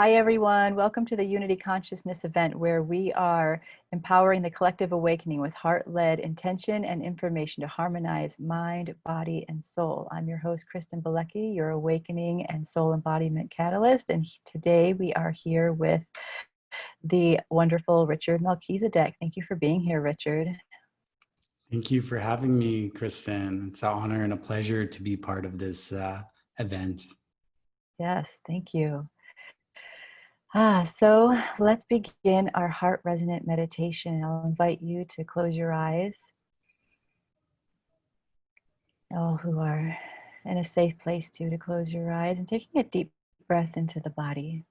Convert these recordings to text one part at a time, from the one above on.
Hi, everyone. Welcome to the Unity Consciousness event, where we are empowering the collective awakening with heart-led intention and information to harmonize mind, body, and soul. I'm your host, Kristen Bilecki, your awakening and soul embodiment catalyst. And today we are here with the wonderful Richard Melchizedek. Thank you for being here, Richard. Thank you for having me, Kristen. It's an honor and a pleasure to be part of this event. Yes, thank you. So let's begin our heart resonant meditation. I'll invite you to close your eyes. All who are in a safe place to close your eyes and taking a deep breath into the body.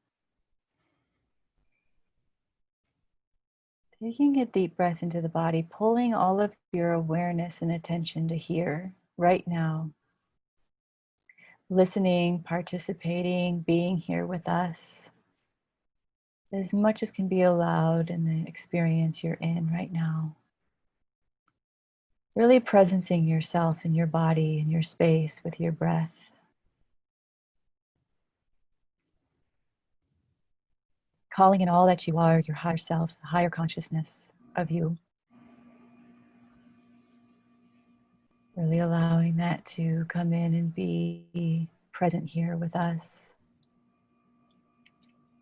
Taking a deep breath into the body, pulling all of your awareness and attention to here, right now. Listening, participating, being here with us. As much as can be allowed in the experience you're in right now. Really presencing yourself in your body and your space with your breath. Calling in all that you are, your higher self, the higher consciousness of you. Really allowing that to come in and be present here with us.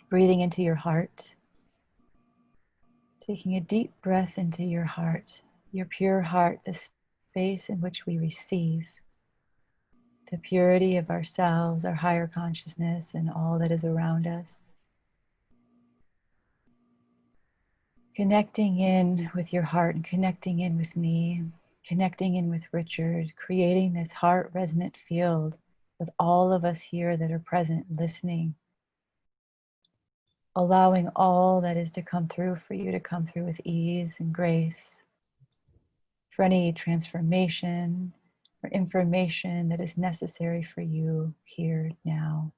Breathing into your heart. Taking a deep breath into your heart, your pure heart, the space in which we receive the purity of ourselves, our higher consciousness, and all that is around us. Connecting in with your heart and connecting in with me, connecting in with Richard, creating this heart resonant field with all of us here that are present, listening, allowing all that is to come through for you to come through with ease and grace, for any transformation or information that is necessary for you here now.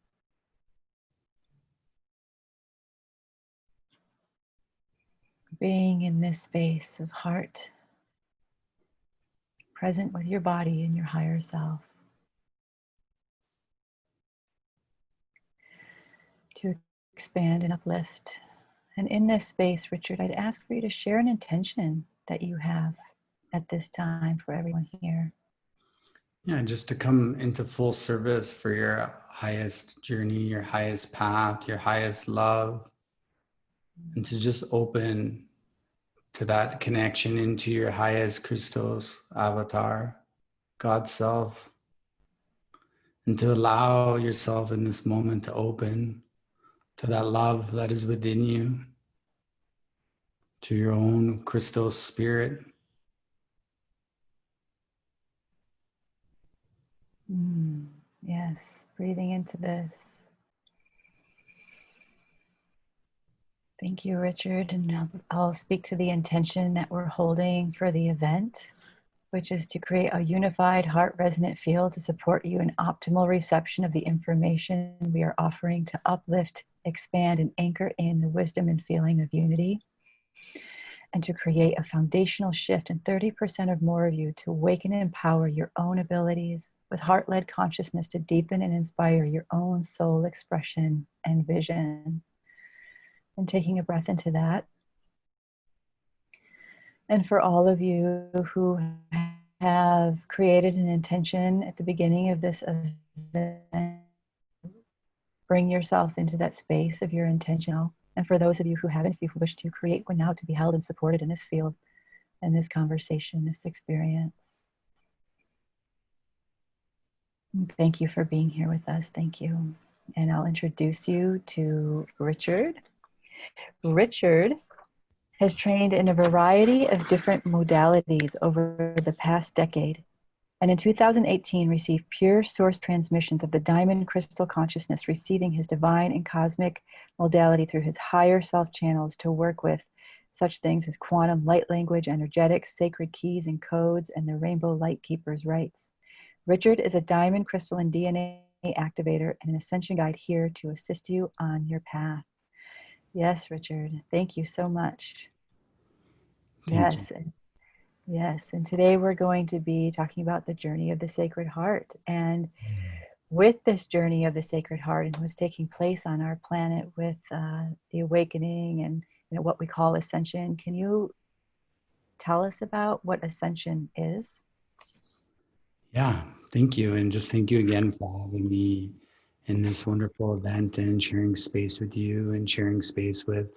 Being in this space of heart, present with your body and your higher self. To expand and uplift. And in this space, Richard, I'd ask for you to share an intention that you have at this time for everyone here. Yeah, just to come into full service for your highest journey, your highest path, your highest love, and to just open to that connection into your highest Christos avatar, God self, and to allow yourself in this moment to open to that love that is within you, to your own Christos spirit. Yes, breathing into this. Thank you, Richard. And I'll speak to the intention that we're holding for the event, which is to create a unified heart resonant field to support you in optimal reception of the information we are offering to uplift, expand, and anchor in the wisdom and feeling of unity, and to create a foundational shift in 30% or more of you to awaken and empower your own abilities with heart-led consciousness to deepen and inspire your own soul expression and vision. And taking a breath into that. And for all of you who have created an intention at the beginning of this event, bring yourself into that space of your intention. And for those of you who haven't, if you wish to create one now to be held and supported in this field, in this conversation, this experience. And thank you for being here with us. Thank you. And I'll introduce you to Richard. Richard has trained in a variety of different modalities over the past decade, and in 2018 received pure source transmissions of the diamond crystal consciousness, receiving his divine and cosmic modality through his higher self channels to work with such things as quantum light language, energetics, sacred keys and codes, and the rainbow light keeper's rights. Richard is a diamond crystal and DNA activator and an ascension guide here to assist you on your path. Yes, Richard, thank you so much. Thank you. Yes, and today we're going to be talking about the journey of the Sacred Heart. And with this journey of the Sacred Heart and what's taking place on our planet with the awakening and what we call Ascension. Can you tell us about what Ascension is? Yeah, thank you. And just thank you again for having me in this wonderful event and sharing space with you and sharing space with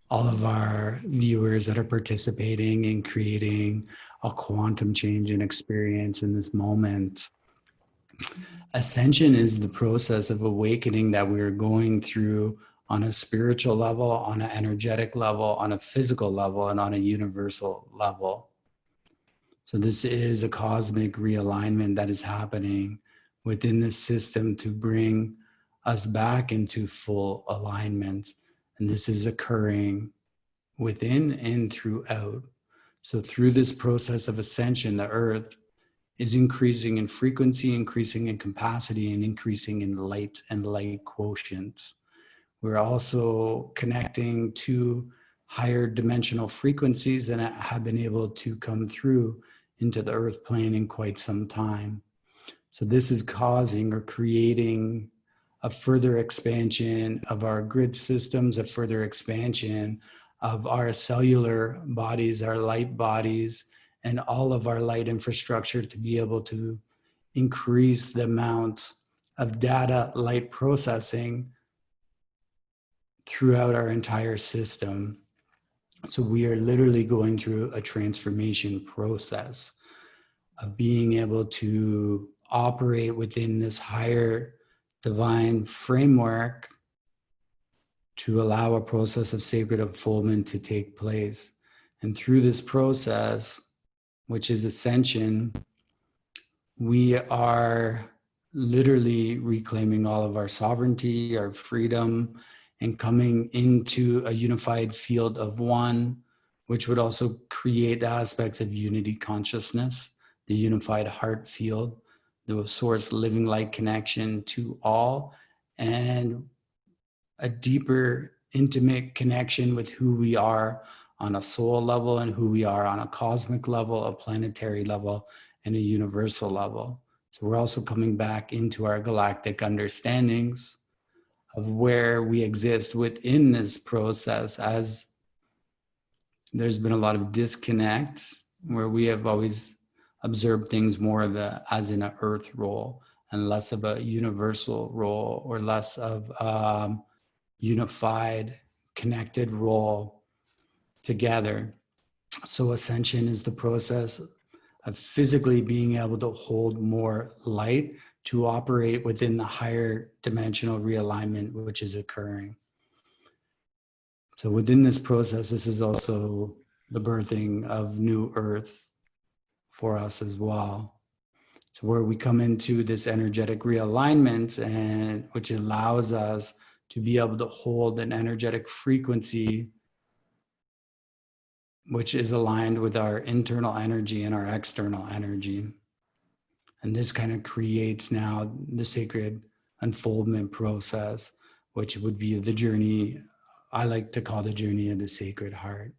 all of our viewers that are participating in creating a quantum change and experience in this moment. Ascension is the process of awakening that we're going through on a spiritual level, on an energetic level, on a physical level, and on a universal level. So this is a cosmic realignment that is happening within the system to bring us back into full alignment. And this is occurring within and throughout. So through this process of ascension, the earth is increasing in frequency, increasing in capacity, and increasing in light and light quotient. We're also connecting to higher dimensional frequencies that have been able to come through into the earth plane in quite some time. So this is causing or creating a further expansion of our grid systems, a further expansion of our cellular bodies, our light bodies, and all of our light infrastructure to be able to increase the amount of data light processing throughout our entire system. So we are literally going through a transformation process of being able to operate within this higher divine framework to allow a process of sacred unfoldment to take place. And through this process, which is ascension, we are literally reclaiming all of our sovereignty, our freedom, and coming into a unified field of one, which would also create aspects of unity consciousness, the unified heart field, the source living light connection to all, and a deeper, intimate connection with who we are on a soul level and who we are on a cosmic level, a planetary level, and a universal level. So we're also coming back into our galactic understandings of where we exist within this process, as there's been a lot of disconnect where we have always observed things more as in an earth role and less of a universal role, or less of unified, connected role together. So ascension is the process of physically being able to hold more light to operate within the higher dimensional realignment which is occurring. So within this process, this is also the birthing of new earth for us as well. So where we come into this energetic realignment, and which allows us to be able to hold an energetic frequency which is aligned with our internal energy and our external energy. And this kind of creates now the sacred unfoldment process, which would be the journey I like to call the journey of the Sacred Heart.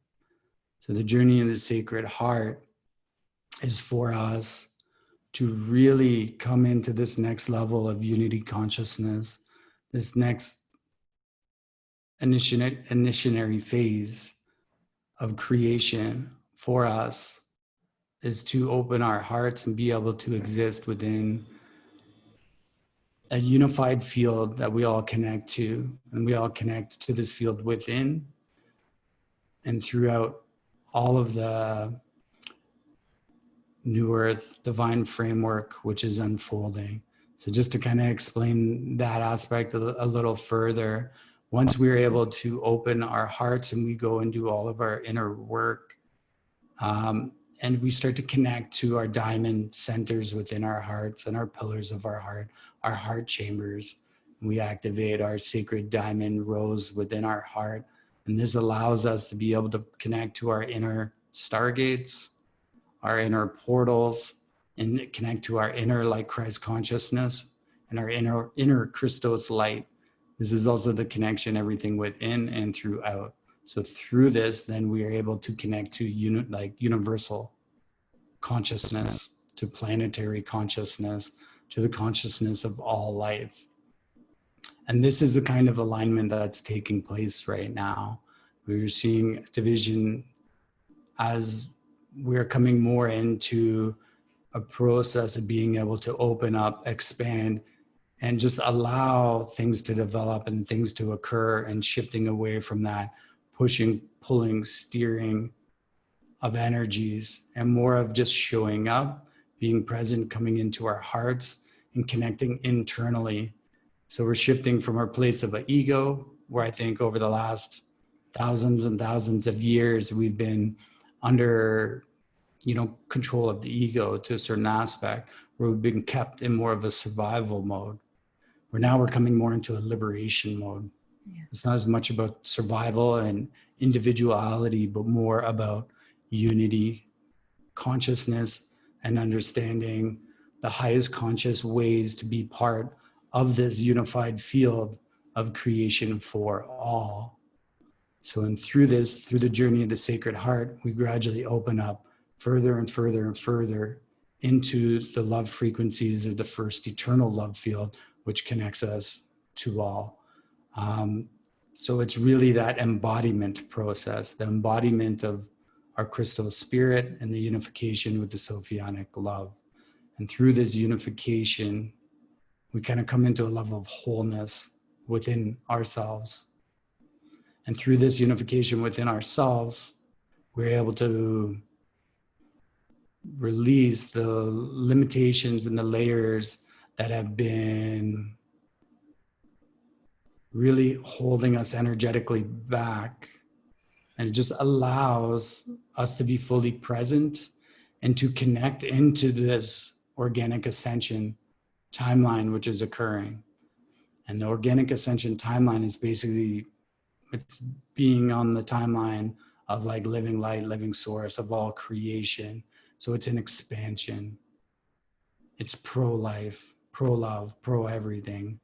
So the journey of the Sacred Heart is for us to really come into this next level of unity consciousness, this next initiatory phase of creation for us, is to open our hearts and be able to exist within a unified field that we all connect to, and we all connect to this field within and throughout all of the new earth divine framework which is unfolding. So just to kind of explain that aspect a little further, once we're able to open our hearts and we go and do all of our inner work, and we start to connect to our diamond centers within our hearts and our pillars of our heart chambers. We activate our sacred diamond rose within our heart. And this allows us to be able to connect to our inner stargates, our inner portals, and connect to our inner light Christ consciousness and our inner Christos light. This is also the connection, everything within and throughout. So through this, then we are able to connect to universal consciousness, to planetary consciousness, to the consciousness of all life. And this is the kind of alignment that's taking place right now. We're seeing division as we're coming more into a process of being able to open up, expand, and just allow things to develop and things to occur, and shifting away from that pushing, pulling, steering of energies, and more of just showing up, being present, coming into our hearts and connecting internally. So we're shifting from our place of an ego, where I think over the last thousands and thousands of years, we've been under, control of the ego to a certain aspect, where we've been kept in more of a survival mode. Where now we're coming more into a liberation mode. Yeah. It's not as much about survival and individuality, but more about unity, consciousness, and understanding the highest conscious ways to be part of this unified field of creation for all. So, and through the journey of the Sacred Heart, we gradually open up further and further and further into the love frequencies of the first eternal love field, which connects us to all. So it's really that embodiment process, the embodiment of our crystal spirit and the unification with the Sophionic love. And through this unification, we kind of come into a level of wholeness within ourselves. And through this unification within ourselves, we're able to release the limitations and the layers that have been really holding us energetically back. And it just allows us to be fully present and to connect into this organic ascension timeline which is occurring. And the organic ascension timeline is basically, it's being on the timeline of like living light, living source of all creation. So it's an expansion. It's pro-life, pro-love, pro-everything,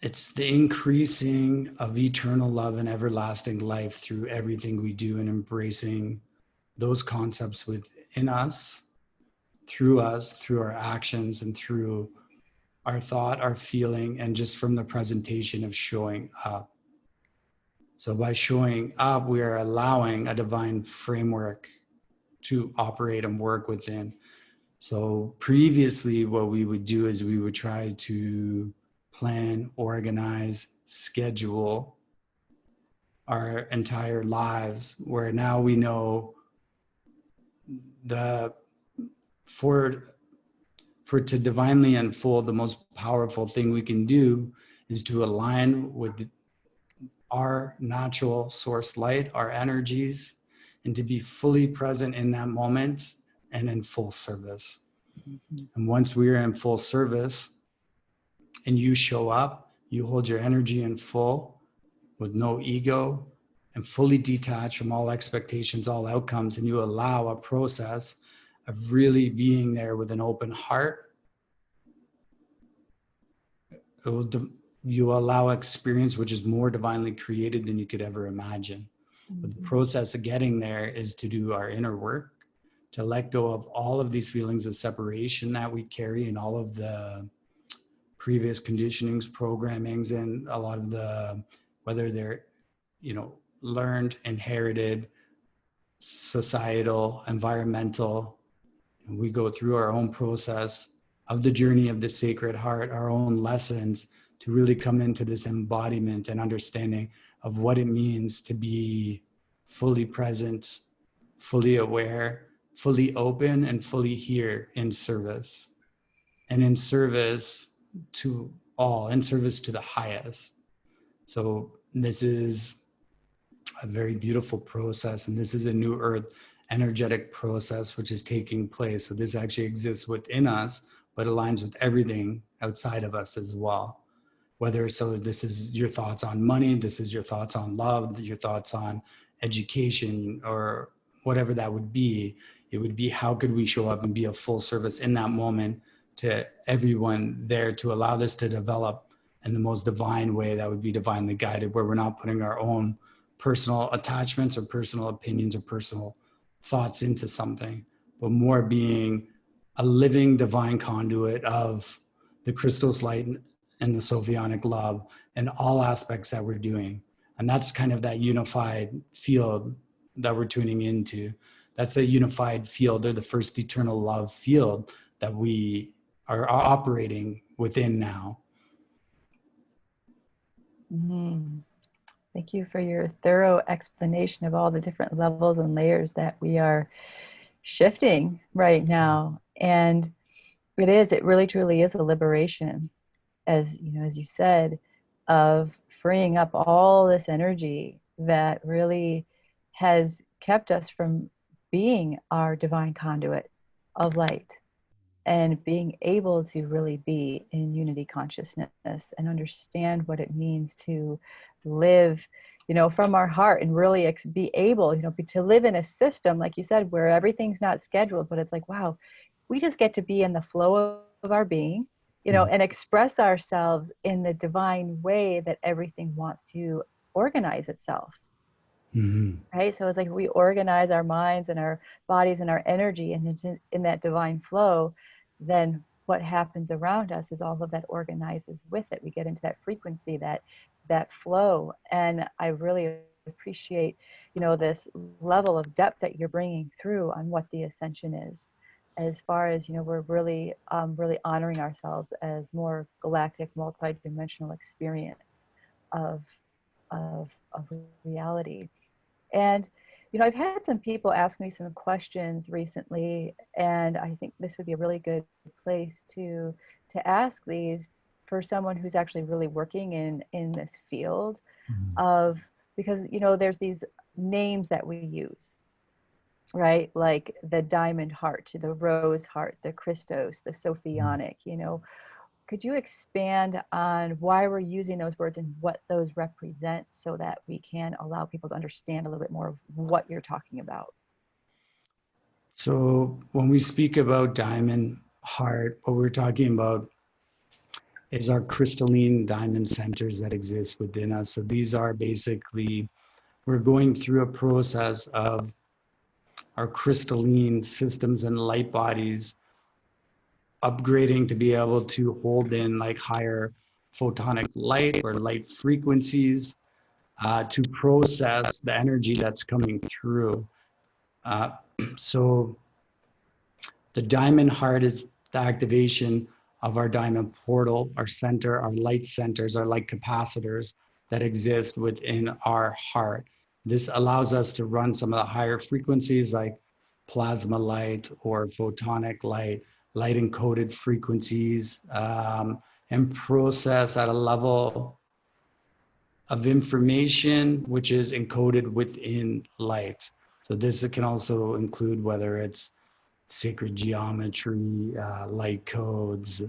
it's the increasing of eternal love and everlasting life through everything we do, and embracing those concepts within us, through our actions, and through our thought, our feeling, and just from the presentation of showing up. So by showing up, we are allowing a divine framework to operate and work within. So previously, what we would do is we would try to plan, organize, schedule our entire lives, where now we know for it to divinely unfold, the most powerful thing we can do is to align with our natural source light, our energies, and to be fully present in that moment and in full service. Mm-hmm. And once we are in full service and you show up, you hold your energy in full with no ego and fully detached from all expectations, all outcomes, and you allow a process of really being there with an open heart, you allow experience which is more divinely created than you could ever imagine. Mm-hmm. But the process of getting there is to do our inner work, to let go of all of these feelings of separation that we carry, and all of the previous conditionings, programmings, and a lot of the, whether they're, learned, inherited, societal, environmental. And we go through our own process of the journey of the Sacred Heart, our own lessons, to really come into this embodiment and understanding of what it means to be fully present, fully aware, fully open, and fully here in service. And in service to all, in service to the highest. So this is a very beautiful process, and this is a new earth energetic process which is taking place. So this actually exists within us, but aligns with everything outside of us as well. Whether, so this is your thoughts on money, this is your thoughts on love, your thoughts on education, or whatever that would be. It would be, how could we show up and be of full service in that moment to everyone there, to allow this to develop in the most divine way that would be divinely guided, where we're not putting our own personal attachments or personal opinions or personal thoughts into something, but more being a living divine conduit of the crystal's light and the Sophionic love in all aspects that we're doing. And that's kind of that unified field that we're tuning into. That's a unified field, or the first eternal love field that we are operating within now. Mm. Thank you for your thorough explanation of all the different levels and layers that we are shifting right now. And it really truly is a liberation, as you know, as you said, of freeing up all this energy that really has kept us from being our divine conduit of light, and being able to really be in unity consciousness and understand what it means to live, you know, from our heart, and really be able, you know, to live in a system, like you said, where everything's not scheduled, but it's like, wow, we just get to be in the flow of our being, you know, and express ourselves in the divine way that everything wants to organize itself. Mm-hmm. Right? So it's like we organize our minds and our bodies and our energy, and it's in that divine flow, then what happens around us is all of that organizes with it. We get into that frequency, that flow. And I really appreciate, you know, this level of depth that you're bringing through on what the ascension is, as far as, you know, we're really really honoring ourselves as more galactic, multi-dimensional experience of of reality. And, you know, I've had some people ask me some questions recently, and I think this would be a really good place to ask these for someone who's actually really working in this field of, because, you know, there's these names that we use, right? Like the diamond heart, the rose heart, the Christos, the Sophionic, you know. Could you expand on why we're using those words and what those represent, so that we can allow people to understand a little bit more of what you're talking about? So when we speak about diamond heart, what we're talking about is our crystalline diamond centers that exist within us. So these are basically, we're going through a process of our crystalline systems and light bodies upgrading to be able to hold in like higher photonic light or light frequencies to process the energy that's coming through. Uh, so the diamond heart is the activation of our diamond portal, our center, our light centers, our light capacitors that exist within our heart. This allows us to run some of the higher frequencies like plasma light or photonic light, light encoded frequencies, and process at a level of information which is encoded within light. So this can also include whether it's sacred geometry, light codes,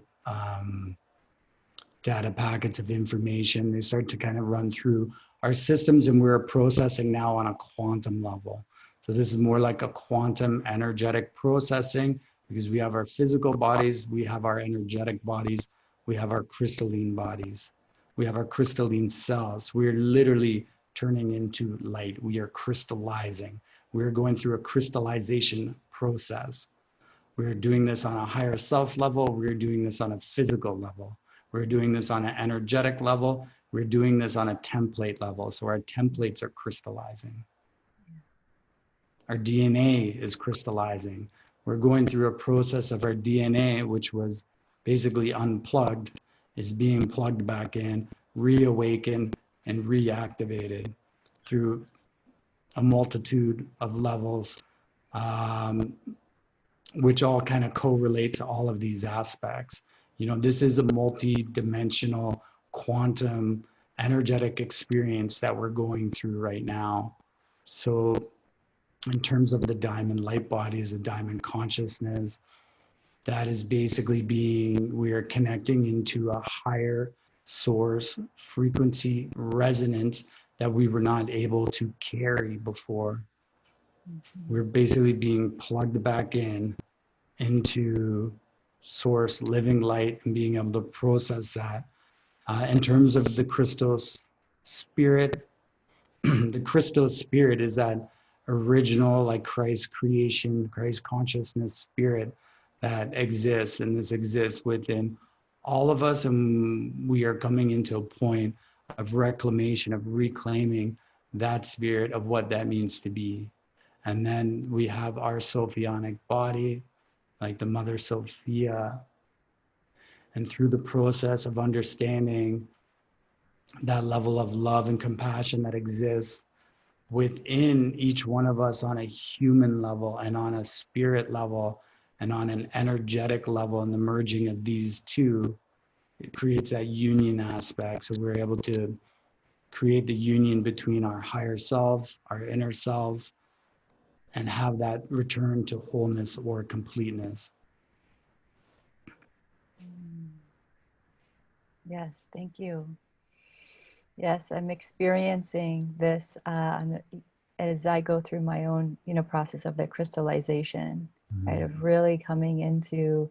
data packets of information. They start to kind of run through our systems, and we're processing now on a quantum level. So this is more like a quantum energetic processing, because we have our physical bodies, we have our energetic bodies, we have our crystalline bodies, we have our crystalline cells. We're literally turning into light. We are crystallizing. We're going through a crystallization process. We're doing this on a higher self level. We're doing this on a physical level. We're doing this on an energetic level. We're doing this on a template level. So our templates are crystallizing. Our DNA is crystallizing. We're going through a process of our DNA, which was basically unplugged, is being plugged back in, reawakened, and reactivated through a multitude of levels, which all kind of correlate to all of these aspects. You know, this is a multi-dimensional quantum energetic experience that we're going through right now. So in terms of the diamond light bodies, the diamond consciousness, that is basically we are connecting into a higher source frequency resonance that we were not able to carry before. We're basically being plugged back into source living light and being able to process that. In terms of the Christos spirit, the Christos spirit is that original, like Christ creation, Christ consciousness spirit that exists, and this exists within all of us. And we are coming into a point of reclamation, of reclaiming that spirit of what that means to be. And then we have our Sophionic body, like the Mother Sophia. And through the process of understanding that level of love and compassion that exists within each one of us on a human level and on a spirit level and on an energetic level, and the merging of these two, it creates that union aspect. So we're able to create the union between our higher selves, our inner selves, and have that return to wholeness or completeness. Yes, thank you. Yes, I'm experiencing this as I go through my own, process of the crystallization, right? Of really coming into,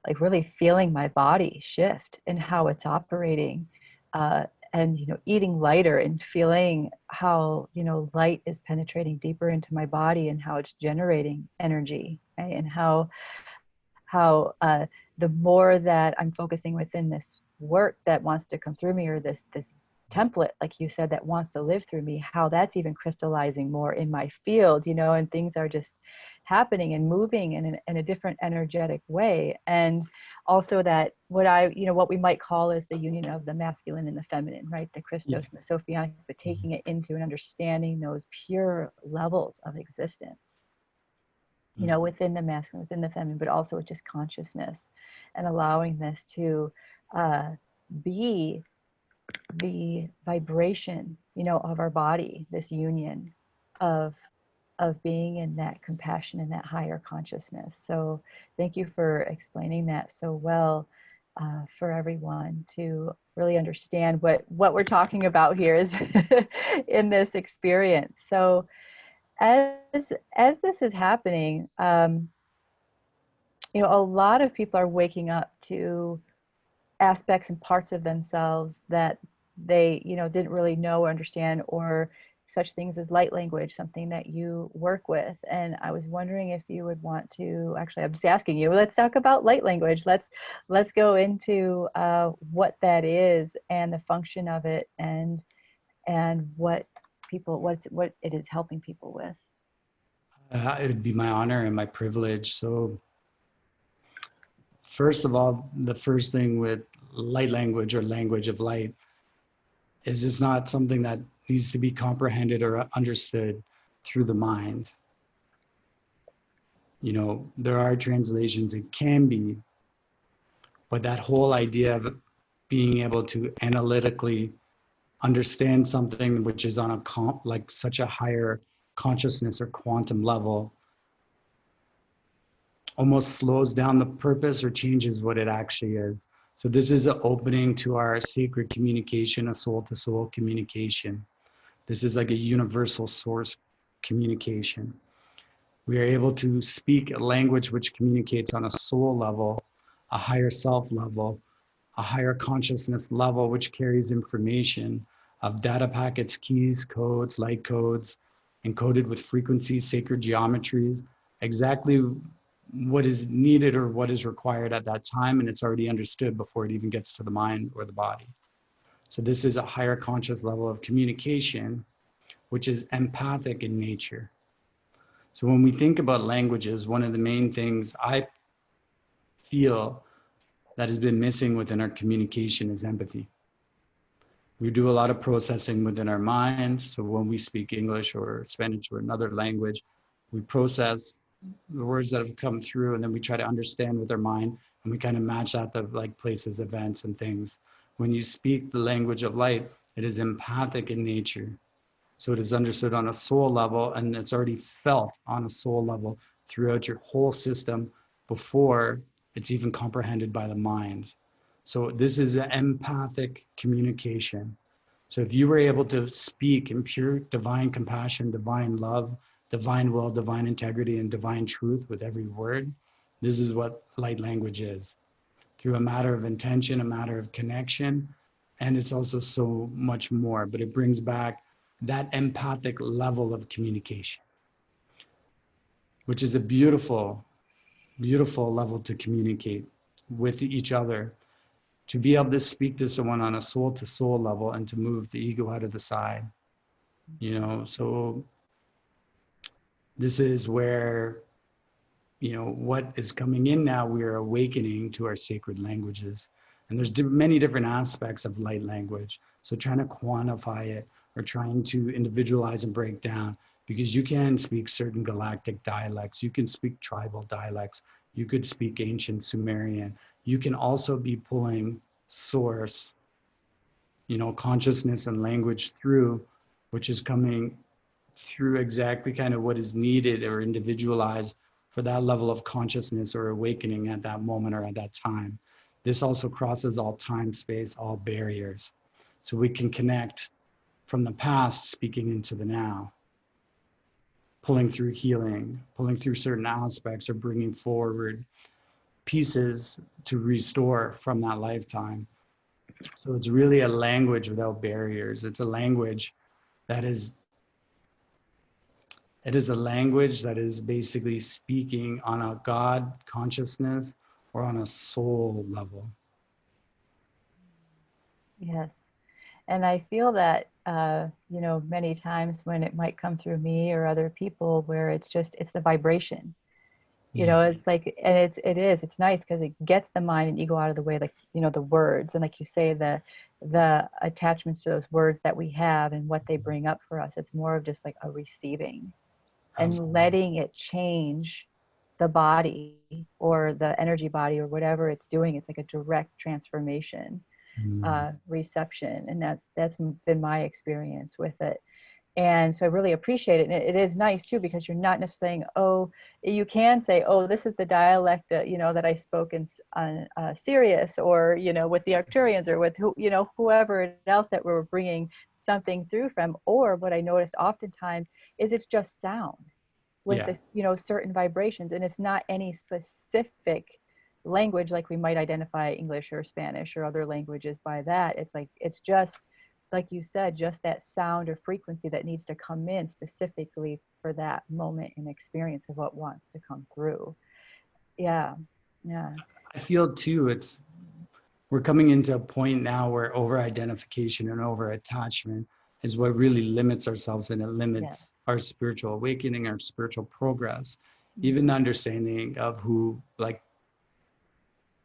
like, really feeling my body shift and how it's operating, and eating lighter and feeling how light is penetrating deeper into my body and how it's generating energy, right? And how the more that I'm focusing within this work that wants to come through me, or this template, like you said, that wants to live through me, how that's even crystallizing more in my field, and things are just happening and moving in a different energetic way. And also that what we might call is the union of the masculine and the feminine, right? The Christos and the Sophionic, but taking it into and understanding those pure levels of existence, within the masculine, within the feminine, but also with just consciousness, and allowing this to be the vibration, of our body, this union of being in that compassion and that higher consciousness. So thank you for explaining that so well, for everyone to really understand what we're talking about here is in this experience. So as this is happening, a lot of people are waking up to aspects and parts of themselves that they didn't really know or understand, or such things as light language, something that you work with. And I was wondering if you would want to, actually, I'm just asking you, let's talk about light language. Let's go into what that is and the function of it, and what it is helping people with. It would be my honor and my privilege. So first of all, the first thing with light language, or language of light, is it's not something that needs to be comprehended or understood through the mind. There are translations, it can be, but that whole idea of being able to analytically understand something which is on like such a higher consciousness or quantum level almost slows down the purpose or changes what it actually is. So this is an opening to our sacred communication, a soul-to-soul communication. This is like a universal source communication. We are able to speak a language which communicates on a soul level, a higher self level, a higher consciousness level, which carries information of data packets, keys, codes, light codes, encoded with frequencies, sacred geometries, exactly what is needed or what is required at that time, and it's already understood before it even gets to the mind or the body. So this is a higher conscious level of communication, which is empathic in nature. So when we think about languages, one of the main things I feel that has been missing within our communication is empathy. We do a lot of processing within our minds. So when we speak English or Spanish or another language, we process the words that have come through, and then we try to understand with our mind, and we kind of match that to like places, events, and things. When you speak the language of light, it is empathic in nature. So it is understood on a soul level, and it's already felt on a soul level throughout your whole system before it's even comprehended by the mind. So this is an empathic communication. So if you were able to speak in pure divine compassion, divine love, divine will, divine integrity, and divine truth with every word, this is what light language is. Through a matter of intention, a matter of connection, and it's also so much more, but it brings back that empathic level of communication. which is a beautiful, beautiful level to communicate with each other, to be able to speak to someone on a soul to soul level and to move the ego out of the side, you know. So this is where, you know, what is coming in now, we are awakening to our sacred languages. And there's many different aspects of light language. So trying to quantify it or trying to individualize and break down, because you can speak certain galactic dialects, you can speak tribal dialects, you could speak ancient Sumerian. You can also be pulling source, you know, consciousness and language through, which is coming through exactly kind of what is needed or individualized for that level of consciousness or awakening at that moment or at that time. This also crosses all time, space, all barriers. So we can connect from the past, speaking into the now, pulling through healing, pulling through certain aspects, or bringing forward pieces to restore from that lifetime. So it's really a language without barriers. It's a language that is It is a language that is basically speaking on a God consciousness or on a soul level. Yes. And I feel that, you know, many times when it might come through me or other people where it's just, it's the vibration, you Yeah, know, it's like, and it's nice because it gets the mind and ego out of the way, like, you know, the words. And like you say, the attachments to those words that we have and what they bring up for us, it's more of just like a receiving and absolutely. letting it change the body or the energy body or whatever it's doing. It's like a direct transformation, Mm, reception, and that's been my experience with it. And so I really appreciate it. And it is nice too, because you're not necessarily saying, oh, you can say, oh, this is the dialect, you know, that I spoke in on Sirius, or, you know, with the Arcturians, or with who, you know, whoever else that we're bringing something through from. Or what I noticed oftentimes is it's just sound with yeah, the, you know, certain vibrations, and it's not any specific language like we might identify English or Spanish or other languages by that. It's like, it's just like you said, just that sound or frequency that needs to come in specifically for that moment and experience of what wants to come through. Yeah. Yeah. I feel too, we're coming into a point now where over identification and over attachment is what really limits ourselves, and it Yeah. limits our spiritual awakening, our spiritual progress, even the Mm-hmm. understanding of who, like,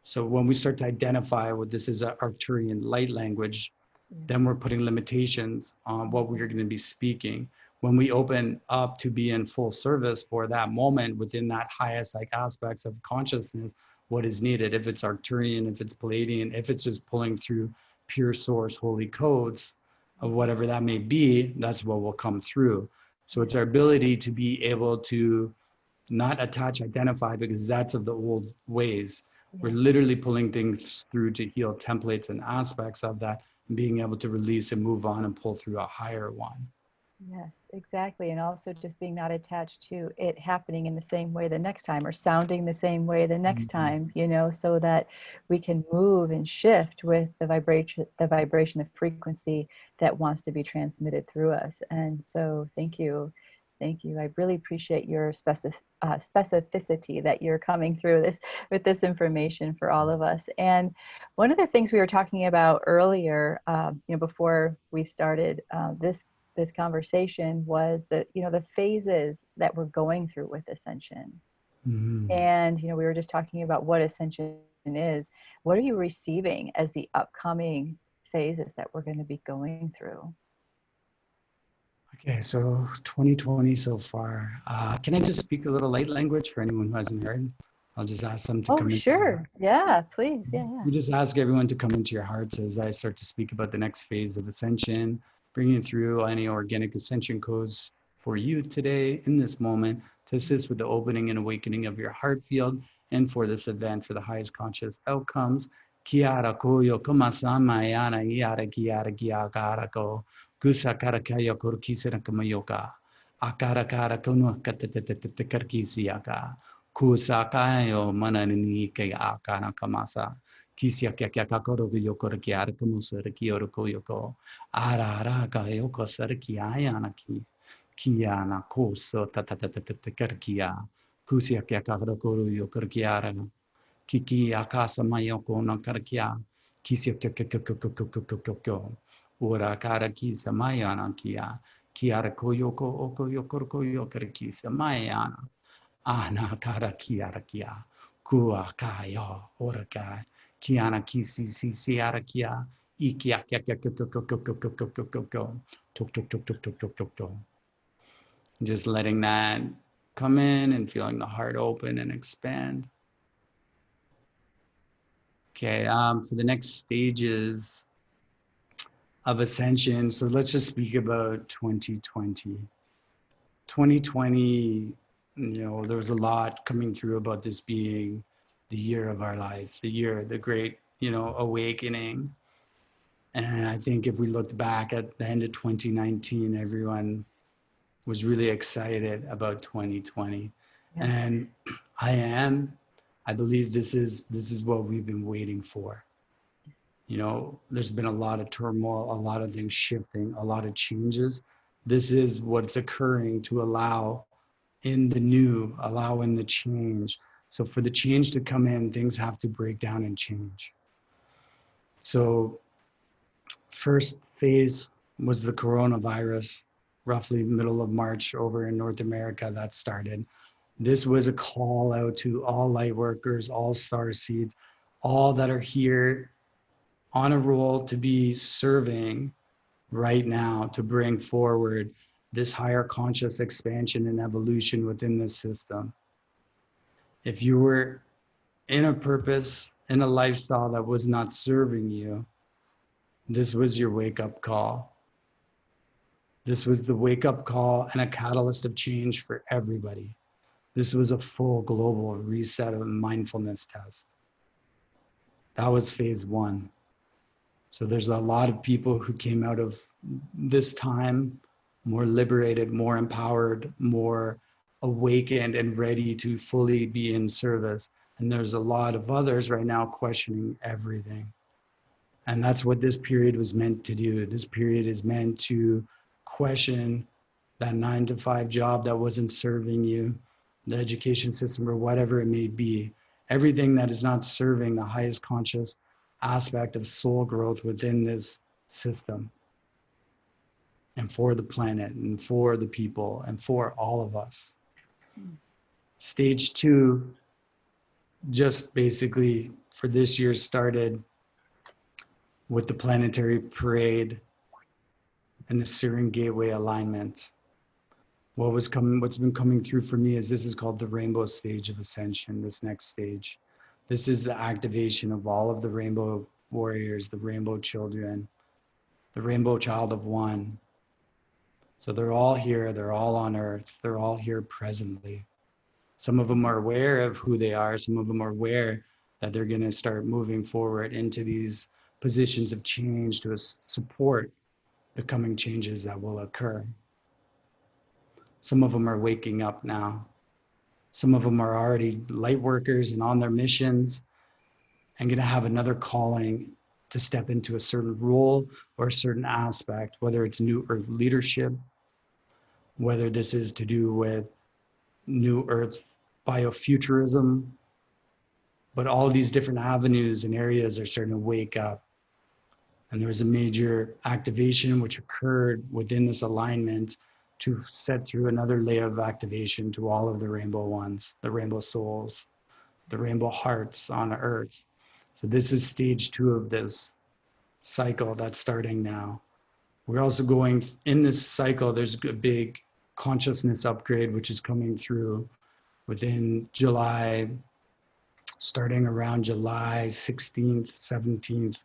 so when we start to identify what this is, a Arcturian light language, Yeah. then we're putting limitations on what we're going to be speaking. When we open up to be in full service for that moment within that highest like aspects of consciousness, what is needed, if it's Arcturian, if it's Palladian, if it's just pulling through pure source holy codes of whatever that may be, that's what will come through. So Yeah. it's our ability to be able to not attach, identify, because that's of the old ways. We're Yeah. literally pulling things through to heal templates and aspects of that, and being able to release and move on and pull through a higher one. Yes, exactly. And also just being not attached to it happening in the same way the next time, or sounding the same way the next Mhm. time, you know, so that we can move and shift with the vibration, the frequency that wants to be transmitted through us. And so thank you. Thank you. I really appreciate your specificity that you're coming through this with this information for all of us. And one of the things we were talking about earlier, you know, before we started this conversation, was that, you know, the phases that we're going through with ascension. Mhm. And, you know, we were just talking about what ascension is. What are you receiving as the upcoming phases that we're going to be going through? Okay, so 2020 so far. Can I just speak a little light language for anyone who hasn't heard? I'll just ask them to Oh, come into their sure. Yeah, please. Yeah, yeah. We just ask everyone to come into your hearts as I start to speak about the next phase of ascension, bringing through any organic ascension codes for you today in this moment to assist with the opening and awakening of your heart field, and for this event for the highest conscious outcomes. Kiara koyo kumasama yana iara kiara kiara ko kusakara kaya kurkisera kamayoka. Akara kara kuno karkisiaka. Kusakayo mananini kaya akana kamasa. Kisia kya kya kakoro yoko ki arkumu sar ki orko yoko ara ara ka yoko sar ki ayana ki kiana koso ta ta ta ta ta ta kar kiya Kusia kia kakarakoru yokarkiara. Kiki akasa mayoko no karakia. Kisia kyo. Ura kara kisa mayana kia. Kiara koyoko oko yokorko yokarkisa mayana. Ana kara kiara kia. Kua kaya ora kai. Kiana kisi si ara kia. Ikia kia kia kia kia kia kia kia kia kia kia kia. Tuk tuk tuk tuk tuk tuk tuk tuk. Just letting that come in and feeling the heart open and expand. Okay, for the next stages of ascension, so let's just speak about 2020. 2020, there was a lot coming through about this being the year of our life, the year, the great, awakening. And I think if we looked back at the end of 2019, everyone was really excited about 2020. Yeah. And I believe this is what we've been waiting for. There's been a lot of turmoil, a lot of things shifting, a lot of changes. This is what's occurring to allow in the new, allow in the change. So for the change to come in, things have to break down and change. So first phase was the coronavirus, roughly middle of March over in North America that started. This was a call out to all light workers, all starseeds, all that are here on a roll to be serving right now to bring forward this higher conscious expansion and evolution within the system. If you were in a purpose, in a lifestyle that was not serving you, this was your wake-up call. This was the wake-up call and a catalyst of change for everybody. This was a full global reset of mindfulness test. That was phase one. So there's a lot of people who came out of this time more liberated, more empowered, more awakened and ready to fully be in service. And there's a lot of others right now questioning everything. And that's what this period was meant to do. This period is meant to question that 9-to-5 job that wasn't serving you, the education system, or whatever it may be. Everything that is not serving the highest conscious aspect of soul growth within this system and for the planet and for the people and for all of us. Stage two, just basically for this year, started with the planetary parade and the Syrian Gateway alignment. What's been coming through for me is this is called the rainbow stage of ascension, this next stage. This is the activation of all of the rainbow warriors, the rainbow children, the rainbow child of one. So they're all here, they're all on earth, they're all here presently. Some of them are aware of who they are, some of them are aware that they're gonna start moving forward into these positions of change to support the coming changes that will occur. Some of them are waking up now. Some of them are already light workers and on their missions and going to have another calling to step into a certain role or a certain aspect, whether it's new earth leadership, whether this is to do with new earth biofuturism, but all these different avenues and areas are starting to wake up. And there was a major activation which occurred within this alignment to set through another layer of activation to all of the rainbow ones, the rainbow souls, the rainbow hearts on earth. So this is stage two of this cycle that's starting now. We're also going in this cycle, there's a big consciousness upgrade, which is coming through within July, starting around July 16th, 17th,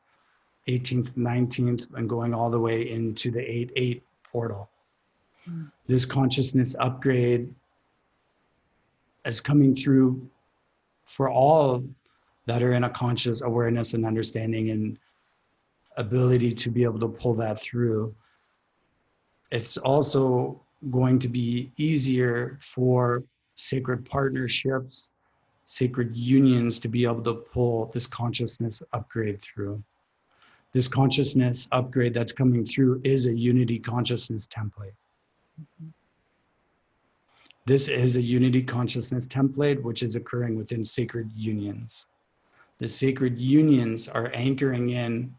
18th, 19th, and going all the way into the 8-8 portal. This consciousness upgrade is coming through for all that are in a conscious awareness and understanding and ability to be able to pull that through. It's also going to be easier for sacred partnerships, sacred unions to be able to pull this consciousness upgrade through. This consciousness upgrade that's coming through is a unity consciousness template. This is a unity consciousness template, which is occurring within sacred unions. The sacred unions are anchoring in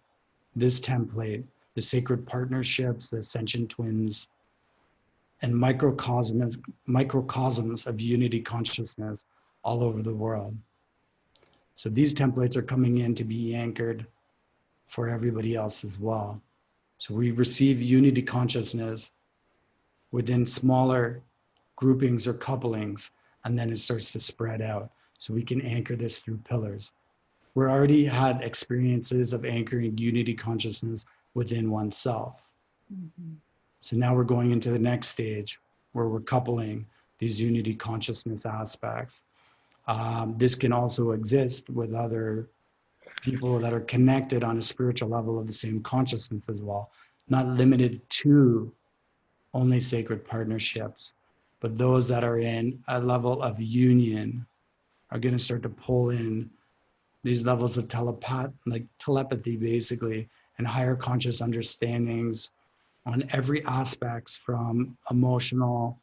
this template, the sacred partnerships, the ascension twins, and microcosms of unity consciousness all over the world. So these templates are coming in to be anchored for everybody else as well. So we receive unity consciousness within smaller groupings or couplings, and then it starts to spread out. So we can anchor this through pillars. We already had experiences of anchoring unity consciousness within oneself. Mm-hmm. So now we're going into the next stage where we're coupling these unity consciousness aspects. This can also exist with other people that are connected on a spiritual level of the same consciousness as well, not limited to only sacred partnerships, but those that are in a level of union are going to start to pull in these levels of telepathy basically, and higher conscious understandings on every aspects from emotional,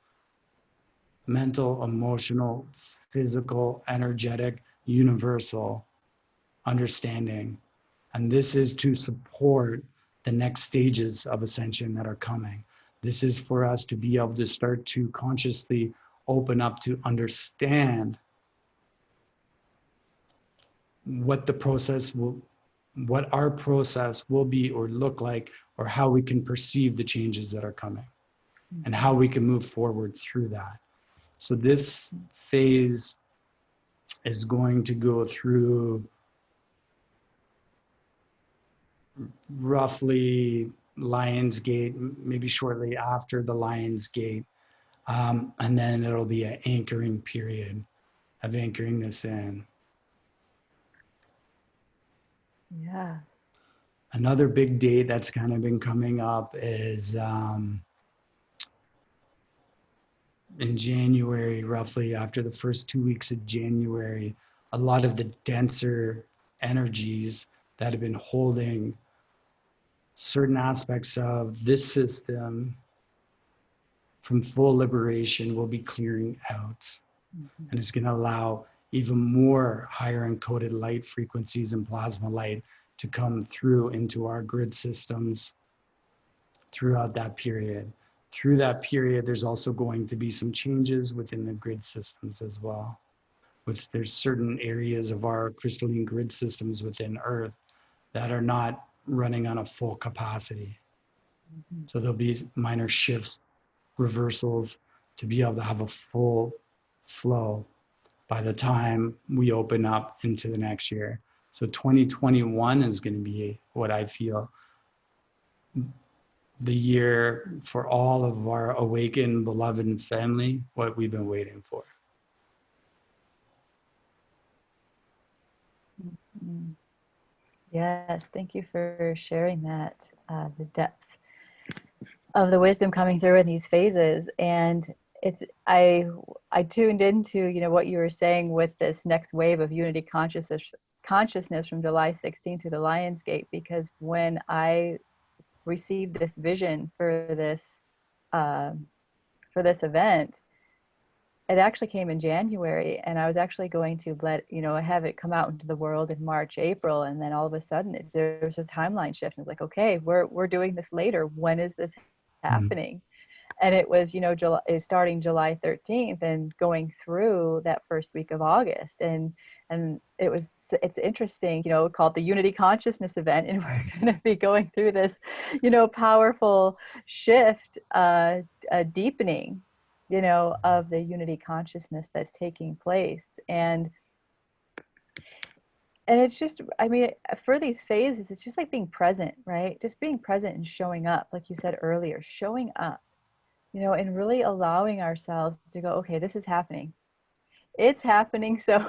mental, emotional, physical, energetic, universal understanding. And this is to support the next stages of ascension that are coming. This is for us to be able to start to consciously open up to understand what the process will, what our process will be or look like, or how we can perceive the changes that are coming and how we can move forward through that. So this phase is going to go through roughly Lionsgate, maybe shortly after the Lionsgate. And then it'll be an anchoring period of anchoring this in. Yeah. Another big date that's kind of been coming up is in January, roughly after the first 2 weeks of January, a lot of the denser energies that have been holding certain aspects of this system from full liberation will be clearing out. Mm-hmm. And it's going to allow even more higher encoded light frequencies and plasma light to come through into our grid systems throughout that period. Through that period, there's also going to be some changes within the grid systems as well. Which there's certain areas of our crystalline grid systems within Earth that are not running on a full capacity. Mm-hmm. So there'll be minor shifts, reversals to be able to have a full flow by the time we open up into the next year. So 2021 is going to be what I feel the year for all of our awakened, beloved family, what we've been waiting for. Mm-hmm. Yes, thank you for sharing that, the depth of the wisdom coming through in these phases. And it's I tuned into, you know, what you were saying with this next wave of unity consciousness from July 16th to the Lionsgate, because when I received this vision for this event, it actually came in January, and I was actually going to have it come out into the world in March, April, and then all of a sudden there was a timeline shift. And it's like, okay, we're doing this later. When is this happening? And it was, starting July 13th and going through that first week of August, and it's interesting, called the Unity Consciousness event, and we're going to be going through this, powerful shift, deepening, of the unity consciousness that's taking place. And it's just, I mean, for these phases, it's just like being present, right? Just being present and showing up, like you said earlier, showing up, and really allowing ourselves to go, okay, this is happening. It's happening. So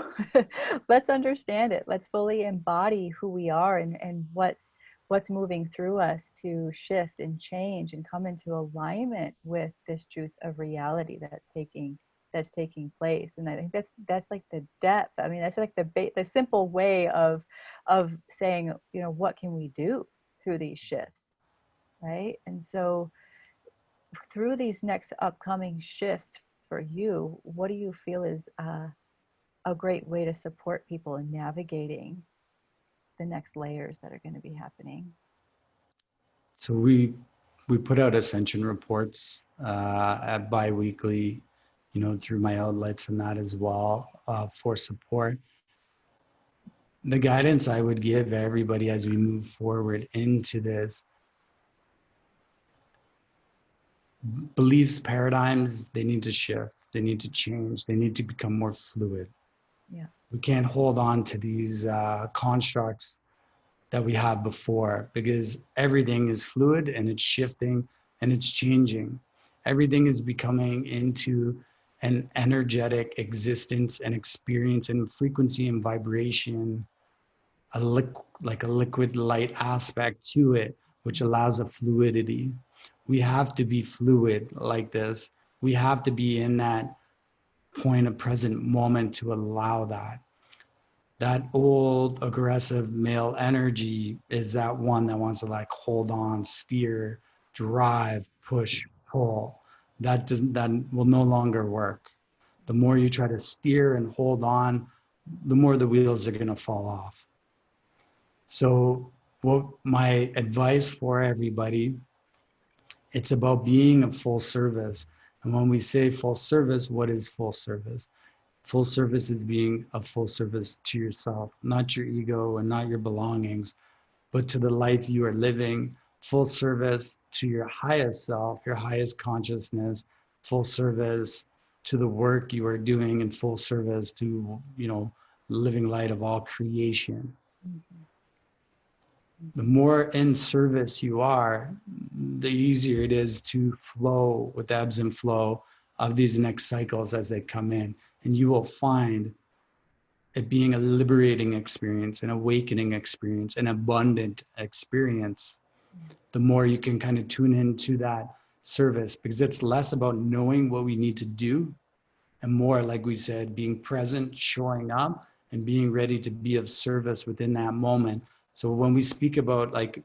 let's understand it. Let's fully embody who we are, and what's moving through us to shift and change and come into alignment with this truth of reality that's taking place. And I think that's like the depth. I mean, that's like the simple way of saying, what can we do through these shifts, right? And so through these next upcoming shifts for you, what do you feel is a great way to support people in navigating the next layers that are going to be happening? So we put out Ascension reports at bi-weekly, through my outlets and that as well, for support. The guidance I would give everybody as we move forward into this, beliefs, paradigms, they need to shift, they need to change, they need to become more fluid. Yeah. We can't hold on to these constructs that we had before, because everything is fluid and it's shifting and it's changing. Everything is becoming into an energetic existence and experience and frequency and vibration, like a liquid light aspect to it, which allows a fluidity. We have to be fluid like this. We have to be in that point of present moment to allow that. That old aggressive male energy is that one that wants to like hold on, steer, drive, push, pull. That will no longer work. The more you try to steer and hold on, the more the wheels are going to fall off. So what my advice for everybody, it's about being of full service. And when we say full service, what is full service? Full service is being of full service to yourself, not your ego and not your belongings, but to the life you are living. Full service to your highest self, your highest consciousness, full service to the work you are doing, and full service to, living light of all creation. Mm-hmm. The more in service you are, the easier it is to flow with the ebbs and flow of these next cycles as they come in. And you will find it being a liberating experience, an awakening experience, an abundant experience. The more you can kind of tune into that service, because it's less about knowing what we need to do and more, like we said, being present, showing up, and being ready to be of service within that moment. So when we speak about like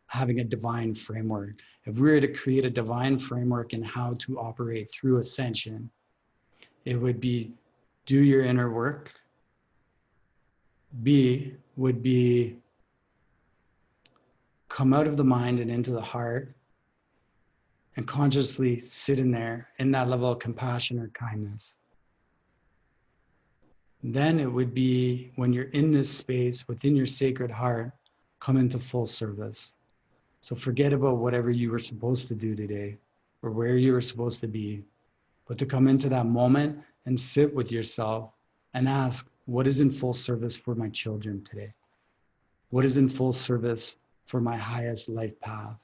having a divine framework, if we were to create a divine framework in how to operate through ascension, it would be do your inner work. B would be come out of the mind and into the heart and consciously sit in there in that level of compassion or kindness. Then it would be when you're in this space within your sacred heart, come into full service. So forget about whatever you were supposed to do today or where you were supposed to be, but to come into that moment and sit with yourself and ask, what is in full service for my children today? What is in full service for my highest life path?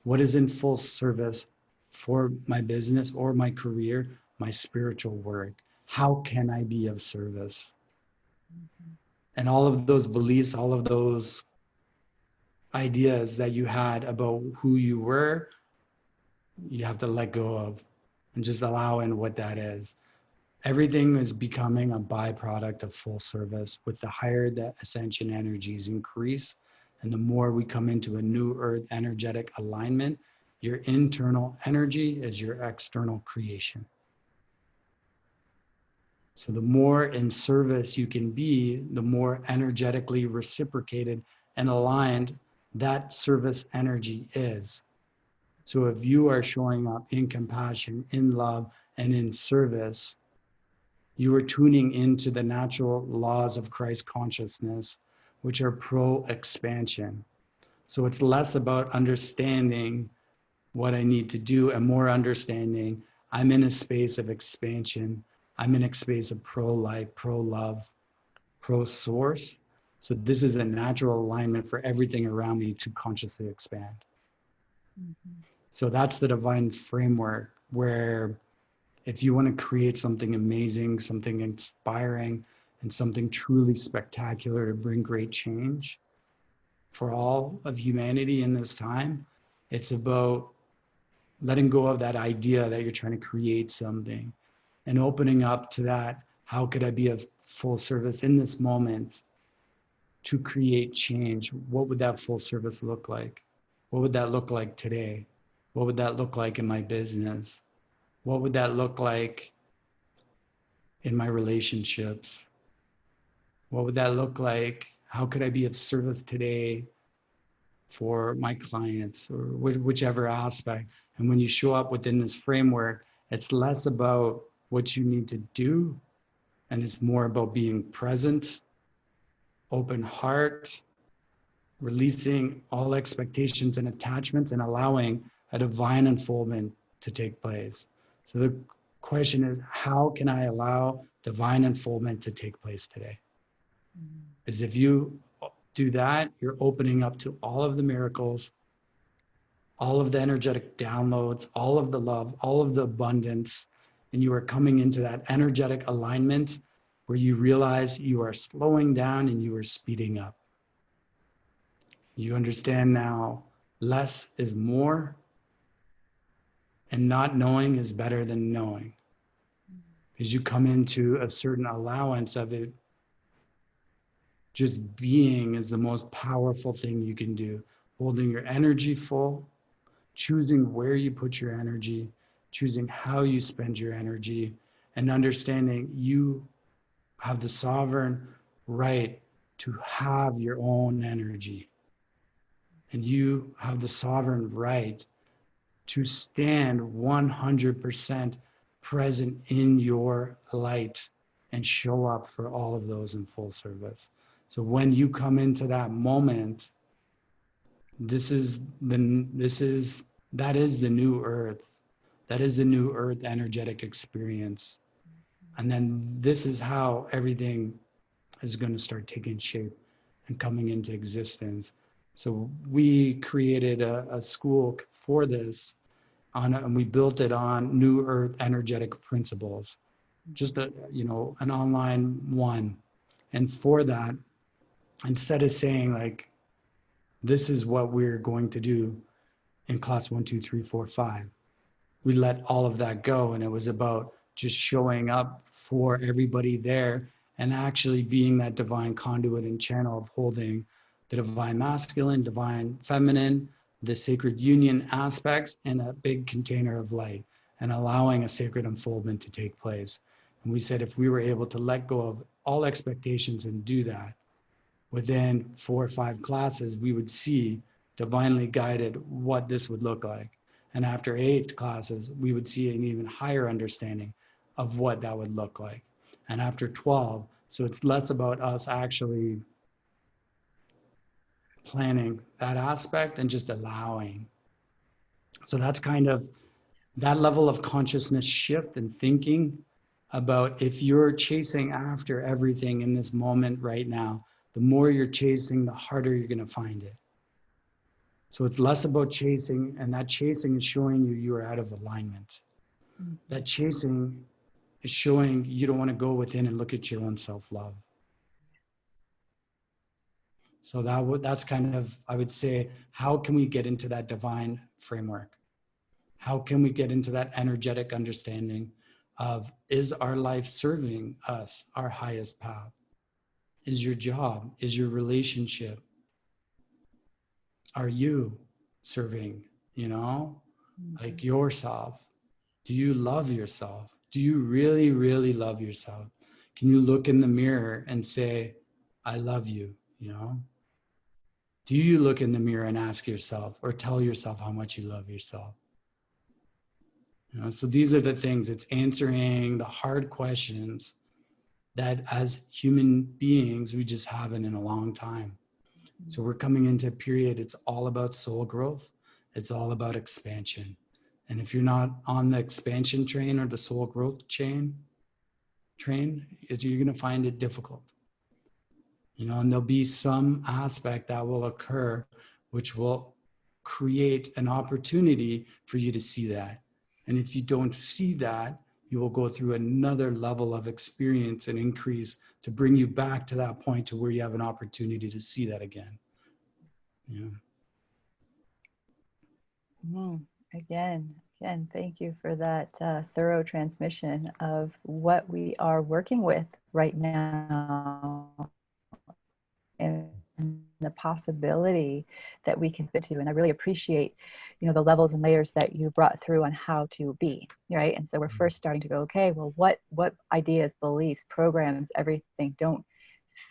What is in full service for my business or my career, my spiritual work? How can I be of service? Mm-hmm. And all of those beliefs, all of those ideas that you had about who you were, you have to let go of and just allow in what that is. Everything is becoming a byproduct of full service. With the higher the ascension energies increase, and the more we come into a new earth energetic alignment, your internal energy is your external creation. So the more in service you can be, the more energetically reciprocated and aligned that service energy is. So if you are showing up in compassion, in love, and in service, you are tuning into the natural laws of Christ consciousness, which are pro-expansion. So it's less about understanding what I need to do and more understanding I'm in a space of expansion. I'm in a space of pro-life, pro-love, pro-source. So this is a natural alignment for everything around me to consciously expand. Mm-hmm. So that's the divine framework where if you want to create something amazing, something inspiring, and something truly spectacular to bring great change for all of humanity in this time, it's about letting go of that idea that you're trying to create something and opening up to that. How could I be of full service in this moment to create change? What would that full service look like? What would that look like today? What would that look like in my business? What would that look like in my relationships? What would that look like? How could I be of service today for my clients, or whichever aspect? And when you show up within this framework, it's less about what you need to do, and it's more about being present, open heart, releasing all expectations and attachments, and allowing a divine unfoldment to take place. So the question is, how can I allow divine unfoldment to take place today? Because if you do that, you're opening up to all of the miracles, all of the energetic downloads, all of the love, all of the abundance, and you are coming into that energetic alignment where you realize you are slowing down and you are speeding up. You understand now less is more, and not knowing is better than knowing. As you come into a certain allowance of it, just being is the most powerful thing you can do. Holding your energy full, choosing where you put your energy, choosing how you spend your energy, and understanding you have the sovereign right to have your own energy. And you have the sovereign right to stand 100% present in your light and show up for all of those in full service. So when you come into that moment, that is the new earth. That is the new earth energetic experience. And then this is how everything is going to start taking shape and coming into existence. So we created a school for this, and we built it on new earth energetic principles, just an online one. And for that, instead of saying like, this is what we're going to do in class 1, 2, 3, 4, 5, we let all of that go. And it was about just showing up for everybody there and actually being that divine conduit and channel of holding the divine masculine, divine feminine, the sacred union aspects in a big container of light, and allowing a sacred unfoldment to take place. And we said if we were able to let go of all expectations and do that within 4 or 5 classes, we would see divinely guided what this would look like. And after 8 classes, we would see an even higher understanding of what that would look like. And after 12, so it's less about us actually planning that aspect and just allowing. So that's kind of that level of consciousness shift and thinking about, if you're chasing after everything in this moment right now, the more you're chasing, the harder you're going to find it. So it's less about chasing, and that chasing is showing you are out of alignment. That chasing is showing you don't want to go within and look at your own self-love. So that's kind of, I would say, how can we get into that divine framework? How can we get into that energetic understanding of, is our life serving us, our highest path? Is your job, is your relationship, are you serving, like yourself? Do you love yourself? Do you really, really love yourself? Can you look in the mirror and say, I love you, Do you look in the mirror and ask yourself, or tell yourself how much you love yourself? So these are the things. It's answering the hard questions that as human beings, we just haven't in a long time. So we're coming into a period, it's all about soul growth. It's all about expansion. And if you're not on the expansion train or the soul growth train, you're going to find it difficult. And there'll be some aspect that will occur, which will create an opportunity for you to see that. And if you don't see that, you will go through another level of experience and increase to bring you back to that point to where you have an opportunity to see that again. Again, thank you for that thorough transmission of what we are working with right now in the possibility that we can fit to. And I really appreciate, the levels and layers that you brought through on how to be, right? And so we're first starting to go, okay, well, what ideas, beliefs, programs, everything don't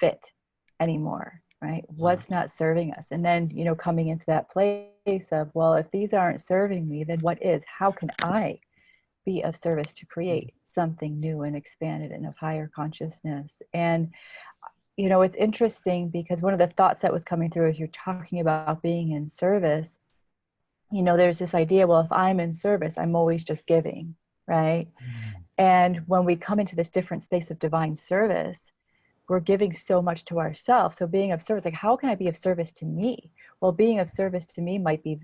fit anymore, right? What's not serving us? And then, coming into that place of, well, if these aren't serving me, then what is? How can I be of service to create something new and expanded and of higher consciousness? And it's interesting because one of the thoughts that was coming through as you're talking about being in service, there's this idea, well, if I'm in service, I'm always just giving, right? And when we come into this different space of divine service, we're giving so much to ourselves. So being of service, like, how can I be of service to me? Well, being of service to me might be,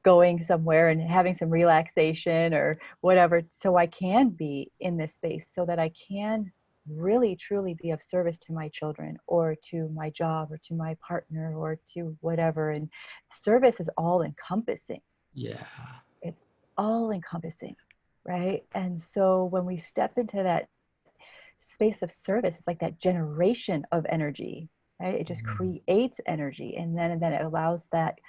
going somewhere and having some relaxation or whatever, so I can be in this space, so that I can really truly be of service to my children or to my job or to my partner or to whatever. And service is all encompassing. Yeah. It's all encompassing, right? And so when we step into that space of service, it's like that generation of energy, right? It just creates energy, and then it allows that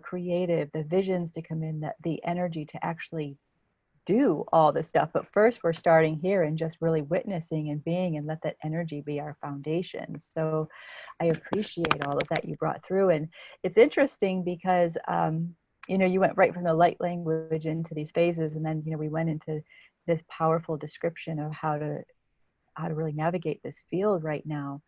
creative, the visions to come in, that the energy to actually do all this stuff. But first we're starting here and just really witnessing and being, and let that energy be our foundation. So I appreciate all of that you brought through. And it's interesting because you went right from the light language into these phases, and then we went into this powerful description of how to really navigate this field right now.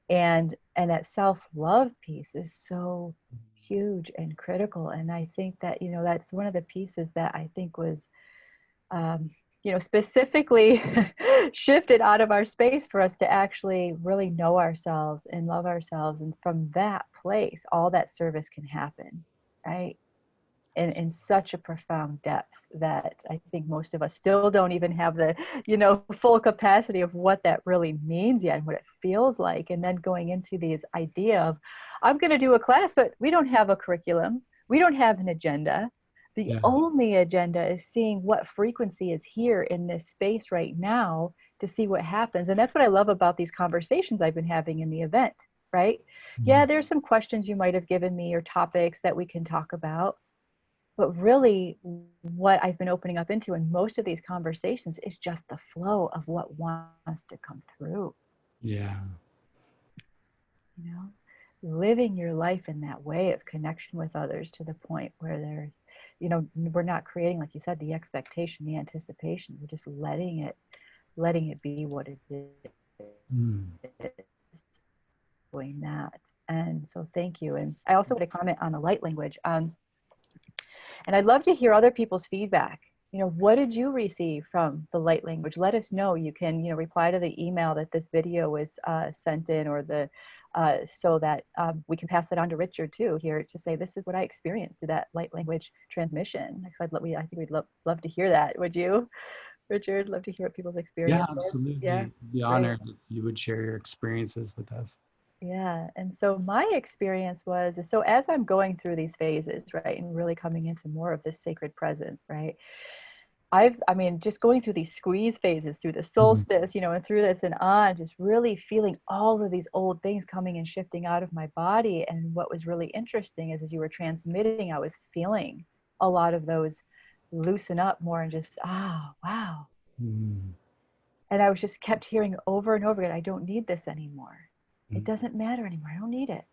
And that self-love piece is so huge and critical. And I think that that's one of the pieces that I think was specifically shifted out of our space for us to actually really know ourselves and love ourselves. And from that place, all that service can happen, right? And in such a profound depth that I think most of us still don't even have the, full capacity of what that really means yet and what it feels like. And then going into this idea of, I'm going to do a class, but we don't have a curriculum. We don't have an agenda. The only agenda is seeing what frequency is here in this space right now to see what happens. And that's what I love about these conversations I've been having in the event, right? Yeah, there's some questions you might have given me or topics that we can talk about. But really what I've been opening up into in most of these conversations is just the flow of what wants to come through. Yeah. Living your life in that way of connection with others to the point where there's, we're not creating, like you said, the expectation, the anticipation. We're just letting it be what it is. Doing that. And so thank you. And I also want to comment on the light language. And I'd love to hear other people's feedback. What did you receive from the light language? Let us know. You can, reply to the email that this video was sent in, or so that we can pass that on to Richard too here to say, this is what I experienced through that light language transmission. I think we'd love to hear that. Would you, Richard? Love to hear what people's experience Yeah, was. absolutely. Yeah, Be honored if you would share your experiences with us. Yeah. And so my experience was, so as I'm going through these phases, right, and really coming into more of this sacred presence, right, just going through these squeeze phases, through the solstice, and through this and on, just really feeling all of these old things coming and shifting out of my body. And what was really interesting is, as you were transmitting, I was feeling a lot of those loosen up more and just, wow. And I was just kept hearing over and over again, I don't need this anymore. It doesn't matter anymore. I don't need it.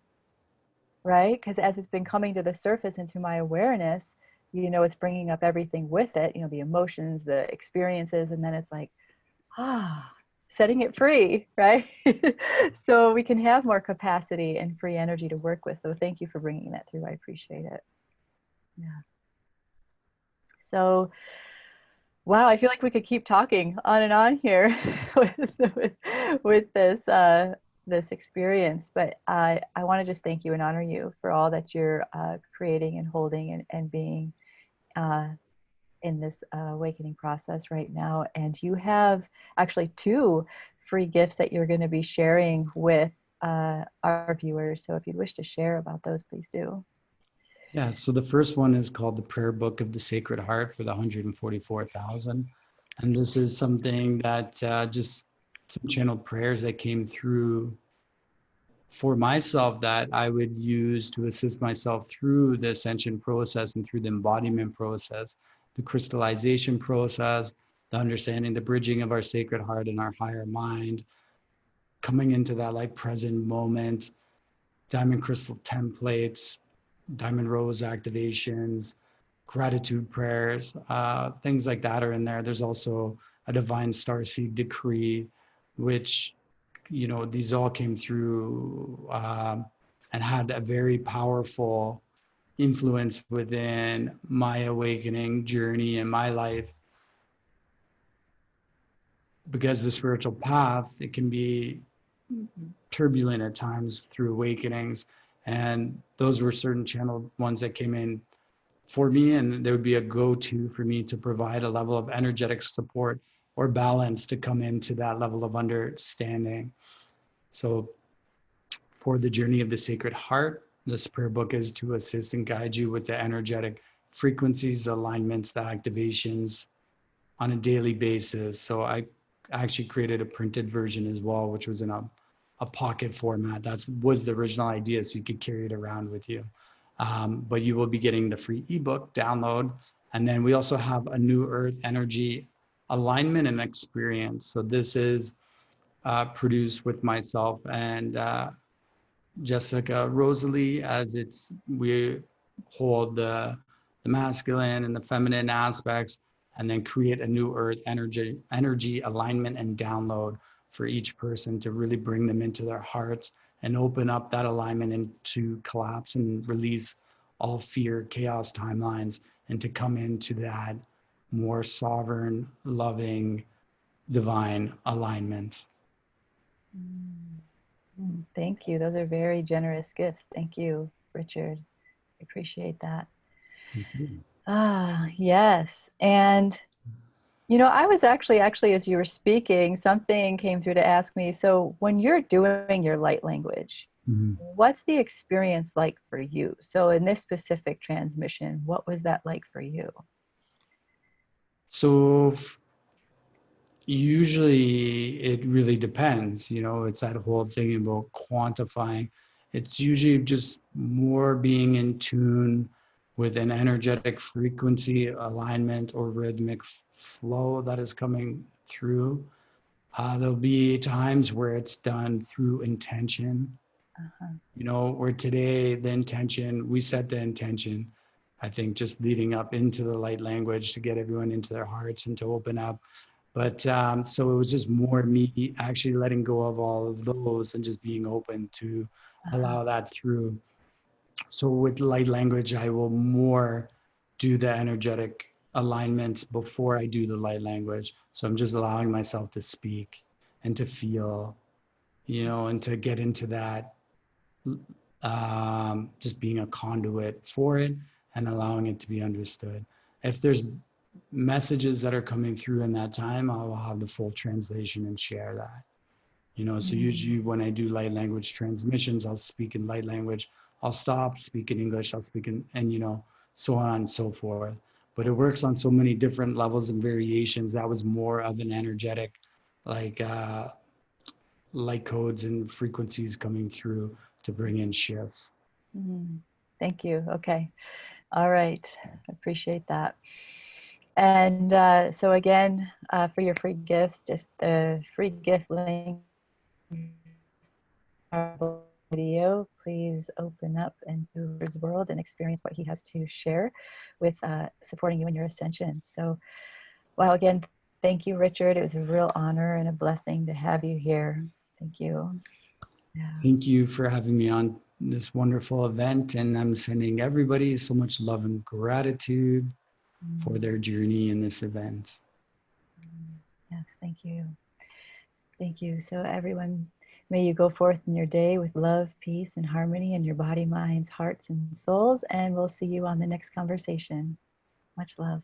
Right? Because as it's been coming to the surface into my awareness, it's bringing up everything with it, the emotions, the experiences, and then it's like, setting it free, right? So we can have more capacity and free energy to work with. So thank you for bringing that through. I appreciate it. Yeah. So, wow, I feel like we could keep talking on and on here with this experience, but I want to just thank you and honor you for all that you're creating and holding and being in this awakening process right now. And you have actually 2 free gifts that you're going to be sharing with our viewers. So if you'd wish to share about those, please do. Yeah, so the first one is called the Prayer Book of the Sacred Heart for the 144,000. And this is something that just some channeled prayers that came through for myself that I would use to assist myself through the ascension process and through the embodiment process, the crystallization process, the understanding, the bridging of our sacred heart and our higher mind, coming into that like present moment, diamond crystal templates, diamond rose activations, gratitude prayers, things like that are in there. There's also a divine starseed decree, which, you know, these all came through and had a very powerful influence within my awakening journey in my life, because the spiritual path, it can be turbulent at times through awakenings, and those were certain channeled ones that came in for me, and there would be a go-to for me to provide a level of energetic support or balance to come into that level of understanding. So for the journey of the sacred heart, this prayer book is to assist and guide you with the energetic frequencies, the alignments, the activations on a daily basis. So I actually created a printed version as well, which was in a pocket format. That was the original idea, so you could carry it around with you. But you will be getting the free ebook download. And then we also have a new earth energy alignment and experience. So this is produced with myself and Jessica Rosalie, as it's, we hold the masculine and the feminine aspects, and then create a new earth energy alignment and download for each person to really bring them into their hearts and open up that alignment and to collapse and release all fear, chaos timelines, and to come into that more sovereign, loving, divine alignment. Thank you. Those are very generous gifts. Thank you, Richard. I appreciate that. Thank you. Ah, yes. And you know, I was actually, as you were speaking, something came through to ask me. So, when you're doing your light language, Mhm. what's the experience like for you? So, in this specific transmission, what was that like for you? So usually it really depends, you know, it's that whole thing about quantifying. It's usually just more being in tune with an energetic frequency, alignment, or rhythmic flow that is coming through. There'll be times where it's done through intention, Uh-huh. you know, where today the intention, we set the intention, I think, just leading up into the light language to get everyone into their hearts and to open up. But so it was just more me actually letting go of all of those and just being open to Uh-huh. allow that through. So with light language, I will more do the energetic alignments before I do the light language. So I'm just allowing myself to speak and to feel, you know, and to get into that, just being a conduit for it and allowing it to be understood. If there's messages that are coming through in that time, I will have the full translation and share that. You know, so usually when I do light language transmissions, I'll speak in light language, I'll stop, speak in English, I'll speak in, and you know, so on and so forth. But it works on so many different levels and variations. That was more of an energetic, like light codes and frequencies coming through to bring in shifts. Thank you. Okay. All right. Appreciate that. And so again, for your free gifts, just the free gift link video, please open up into his world and experience what he has to share with supporting you in your ascension. So, well, again, thank you, Richard. It was a real honor and a blessing to have you here. Thank you. Yeah. Thank you for having me on this wonderful event. And I'm sending everybody so much love and gratitude for their journey in this event. Yes, thank you. Thank you. So, everyone, may you go forth in your day with love, peace, and harmony in your body, minds, hearts, and souls. And we'll see you on the next conversation. Much love.